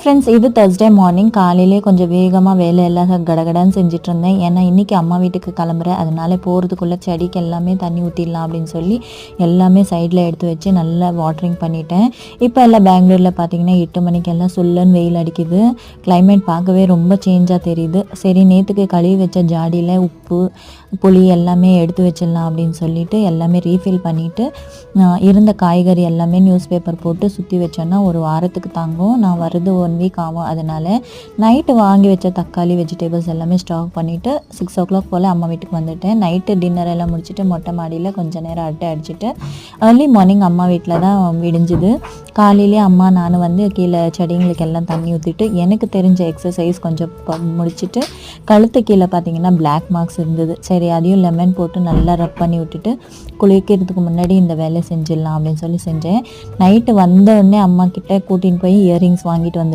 Friends, இது Thursday morning. காலையிலே கொஞ்சம் வேகமாக வேலையெல்லாம் கடகடன்னு செஞ்சுட்டு இருந்தேன். ஏன்னா இன்றைக்கி அம்மா வீட்டுக்கு கிளம்புறேன். அதனால போகிறதுக்குள்ளே செடிக்கு எல்லாமே தண்ணி ஊற்றிடலாம் அப்படின்னு சொல்லி எல்லாமே சைடில் எடுத்து வச்சு நல்லா வாட்டரிங் பண்ணிட்டேன். இப்போ எல்லாம் பெங்களூரில் பார்த்தீங்கன்னா 8 மணிக்கெல்லாம் சுல்லுன்னு வெயில் அடிக்குது. கிளைமேட் பார்க்கவே ரொம்ப சேஞ்சாக தெரியுது. சரி, நேற்றுக்கு கழுவி வச்ச ஜாடியில் உப்பு புளி எல்லாமே எடுத்து வச்சிடலாம் அப்படின்னு சொல்லிட்டு எல்லாமே ரீஃபில் பண்ணிவிட்டு இருந்த காய்கறி எல்லாமே நியூஸ் பேப்பர் போட்டு சுற்றி வச்சோன்னா ஒரு வாரத்துக்கு தாங்கும். நான் வருது 1 வீக் ஆகும். அதனால் நைட்டு வாங்கி வச்ச தக்காளி வெஜிடபிள்ஸ் எல்லாமே ஸ்டாக் பண்ணிவிட்டு 6 o'clock போல் அம்மா வீட்டுக்கு வந்துட்டேன். நைட்டு டின்னர் எல்லாம் முடிச்சுட்டு மொட்டை மாடியில் கொஞ்சம் நேரம் அரட்டை அடிச்சுட்டு ஏர்லி மார்னிங் அம்மா வீட்டில் தான் விடிஞ்சுது. காலையிலே அம்மா நான் வந்து கீழே செடிங்களுக்கு எல்லாம் தண்ணி ஊற்றிட்டு எனக்கு தெரிஞ்ச எக்ஸசைஸ் கொஞ்சம் முடிச்சுட்டு கழுத்து கீழே பார்த்தீங்கன்னா பிளாக் மார்க்ஸ் இருந்தது. சரி, அதையும் லெமன் போட்டு நல்லா ரப் பண்ணி விட்டுட்டு குளிக்கிறதுக்கு முன்னாடி இந்த வேலையை செஞ்சிடலாம் அப்படின்னு சொல்லி செஞ்சேன். நைட்டு வந்த உடனே அம்மா கிட்டே கூட்டின்னு போய் இயரிங்ஸ் வாங்கிட்டு வந்து